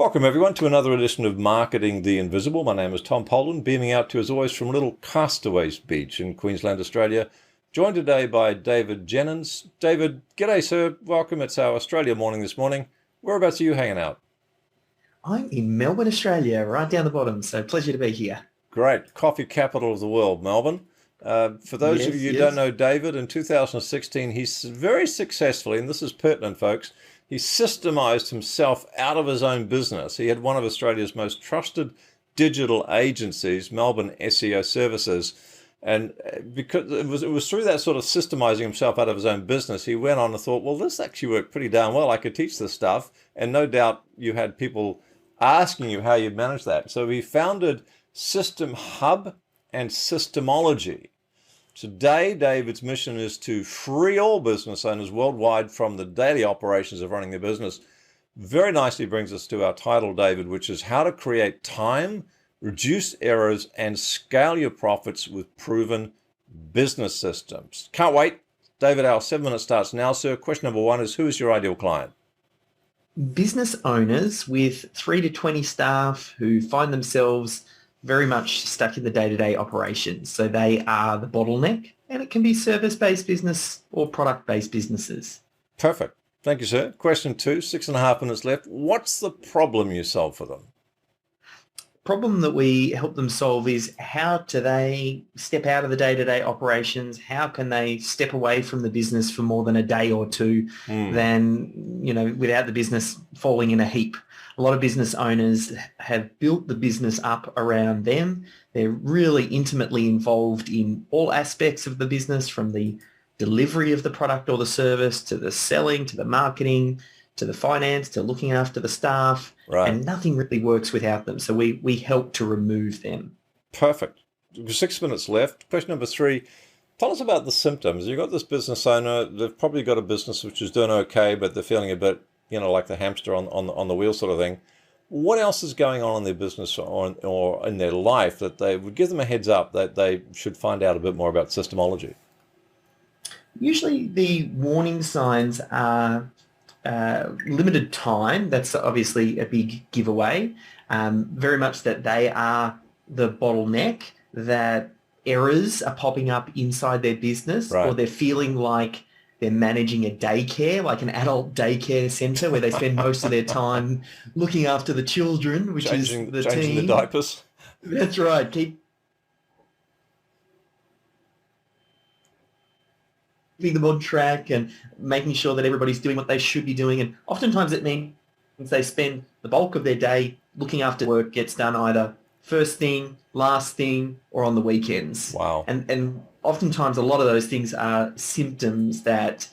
Welcome everyone to another edition of Marketing the Invisible. My name is Tom Poland, beaming out to you as always from Little Castaways Beach in Queensland, Australia. Joined today by David Jenyns. David, g'day sir, welcome. It's our Australia morning this morning. Whereabouts are you hanging out? I'm in Melbourne, Australia, right down the bottom, so pleasure to be here. Great, coffee capital of the world, Melbourne. For those of Yes, you who don't yes. know David, in 2016 he's very successfully, and this is pertinent folks, he systemized himself out of his own business. He had one of Australia's most trusted digital agencies, Melbourne SEO Services, and because it was through that sort of systemizing himself out of his own business, he went on and thought, well, this actually worked pretty darn well. I could teach this stuff, and no doubt you had people asking you how you manage that. So he founded System Hub and SYSTEMology. Today, David's mission is to free all business owners worldwide from the daily operations of running their business. Very nicely brings us to our title, David, which is how to create time, reduce errors, and scale your profits with proven business systems. Can't wait. David, our 7 minutes starts now, sir. Question number one is, who is your ideal client? Business owners with 3 to 20 staff who find themselves very much stuck in the day-to-day operations. So they are the bottleneck, and it can be service-based business or product-based businesses. Perfect. Thank you, sir. Question two, 6.5 minutes left. What's the problem you solve for them? Problem that we help them solve is how do they step out of the day-to-day operations? How can they step away from the business for more than a day or two Hmm. than, without the business falling in a heap? A lot of business owners have built the business up around them. They're really intimately involved in all aspects of the business, from the delivery of the product or the service to the selling, to the marketing, to the finance, to looking after the staff, Right. and nothing really works without them. So we help to remove them. Perfect. 6 minutes left. Question number three. Tell us about the symptoms. You've got this business owner. They've probably got a business which is doing okay, but they're feeling a bit, like the hamster on the wheel sort of thing. What else is going on in their business or in their life that they would give them a heads up that they should find out a bit more about systemology? Usually the warning signs are limited time. That's obviously a big giveaway. Very much that they are the bottleneck, that errors are popping up inside their business, or Right. they're feeling like they're managing a daycare, like an adult daycare center where they spend most of their time looking after the children, which is Changing the changing the team. diapers. That's right. Keeping them on track and making sure that everybody's doing what they should be doing. And oftentimes it means they spend the bulk of their day looking after work gets done either first thing, last thing, or on the weekends. Wow. And oftentimes a lot of those things are symptoms that,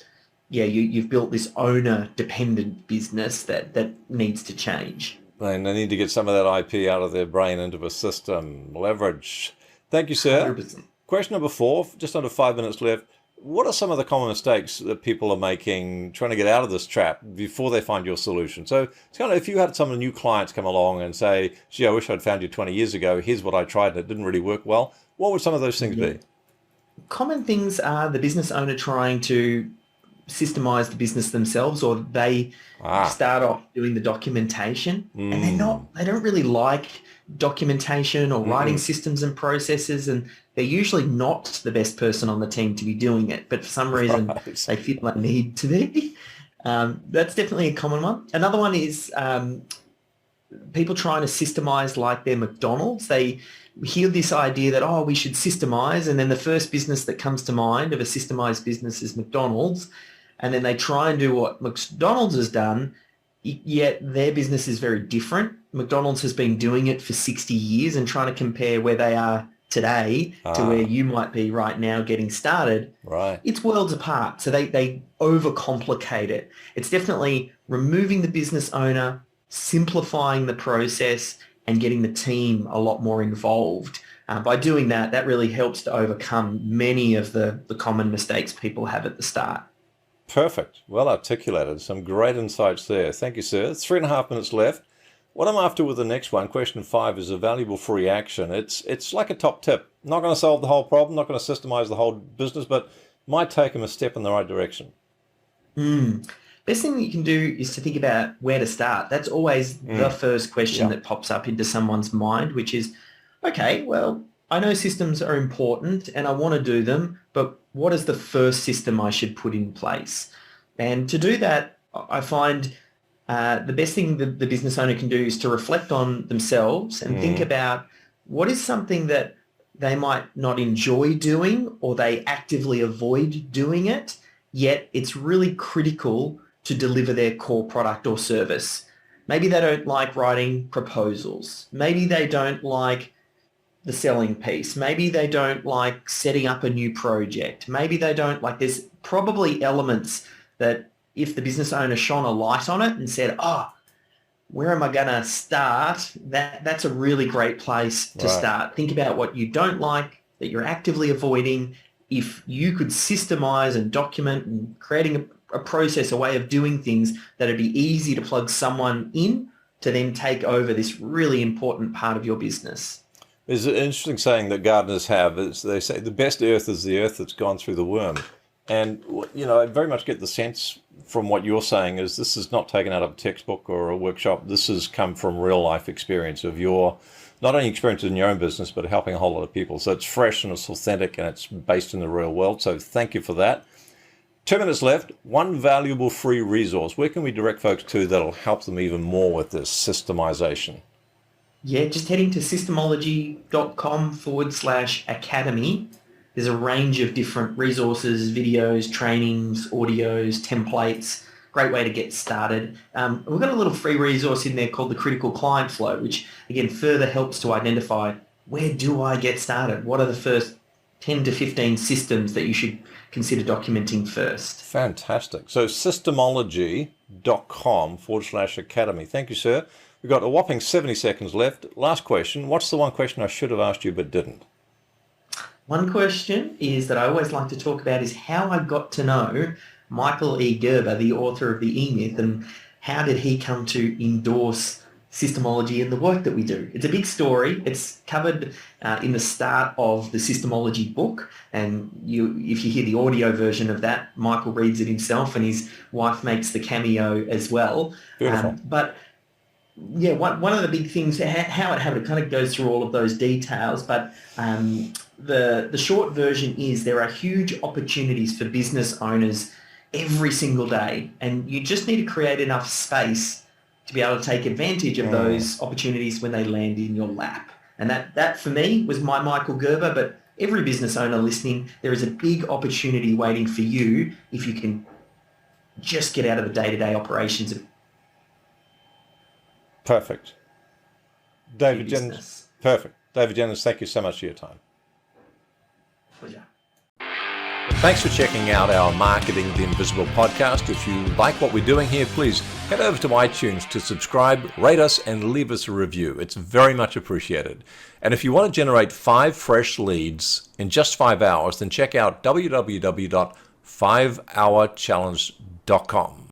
yeah, you've built this owner-dependent business that needs to change. And they need to get some of that IP out of their brain into a system. Leverage. Thank you, sir. 100%. Question number four, just under 5 minutes left. What are some of the common mistakes that people are making trying to get out of this trap before they find your solution? So it's kind of, if you had some of the new clients come along and say, gee, I wish I'd found you 20 years ago. Here's what I tried and it didn't really work well. What would some of those things Yeah. be? Common things are the business owner trying to systemize the business themselves, or they Ah, start off doing the documentation and mm, they don't really like documentation or writing mm-mm. systems and processes, and they're usually not the best person on the team to be doing it, but for some reason Right. they feel like need to be. That's definitely a common one. Another one is people trying to systemize like they're McDonald's. They hear this idea that, oh, we should systemize, and then the first business that comes to mind of a systemized business is McDonald's, and then they try and do what McDonald's has done, yet their business is very different. McDonald's has been doing it for 60 years, and trying to compare where they are today to where Ah, you might be right now getting started, right. it's worlds apart. So they overcomplicate it. It's definitely removing the business owner, simplifying the process, and getting the team a lot more involved. By doing that, that really helps to overcome many of the common mistakes people have at the start. Perfect. Well articulated. Some great insights there. Thank you, sir. 3.5 minutes left. What I'm after with the next one, question five, is a valuable free action. It's like a top tip. Not going to solve the whole problem, not going to systemize the whole business, but might take them a step in the right direction. Mm. best thing that you can do is to think about where to start. That's always the first question that pops up into someone's mind, which is, okay, well, I know systems are important and I want to do them, but what is the first system I should put in place? And to do that, I find the best thing the business owner can do is to reflect on themselves and think about what is something that they might not enjoy doing or they actively avoid doing it, yet it's really critical to deliver their core product or service. Maybe they don't like writing proposals. Maybe they don't like the selling piece. Maybe they don't like setting up a new project. Maybe they don't like, there's probably elements that if the business owner shone a light on it and said, where am I going to start? That's a really great place to start. Think about what you don't like, that you're actively avoiding. If you could systemize and document and creating a process, a way of doing things that would be easy to plug someone in to then take over this really important part of your business. There's an interesting saying that gardeners have. Is they say the best earth is the earth that's gone through the worm. And, I very much get the sense from what you're saying is this is not taken out of a textbook or a workshop. This has come from real life experience of your, not only experience in your own business, but helping a whole lot of people. So it's fresh and it's authentic and it's based in the real world. So thank you for that. 2 minutes left. One valuable free resource. Where can we direct folks to that'll help them even more with this systemization? Yeah, just heading to systemology.com/academy. There's a range of different resources, videos, trainings, audios, templates. Great way to get started. We've got a little free resource in there called the Critical Client Flow, which again further helps to identify where do I get started? What are the first 10 to 15 systems that you should consider documenting first? Fantastic. So systemology.com/academy. Thank you, sir. We've got a whopping 70 seconds left. Last question. What's the one question I should have asked you but didn't? One question is that I always like to talk about is how I got to know Michael E. Gerber, the author of the E-Myth, and how did he come to endorse systemology and the work that we do. It's a big story. It's covered in the start of the Systemology book, and if you hear the audio version of that, Michael reads it himself and his wife makes the cameo as well. Beautiful. But yeah, one of the big things, how it happened, it kind of goes through all of those details, but the short version is there are huge opportunities for business owners every single day, and you just need to create enough space to be able to take advantage of those opportunities when they land in your lap. And that for me was my Michael Gerber, but every business owner listening, there is a big opportunity waiting for you if you can just get out of the day-to-day operations of Perfect. David Jenyns. Perfect. David Jenyns, thank you so much for your time. Pleasure. Thanks for checking out our Marketing the Invisible podcast. If you like what we're doing here, please head over to iTunes to subscribe, rate us, and leave us a review. It's very much appreciated. And if you want to generate 5 fresh leads in just 5 hours, then check out www.5hourchallenge.com.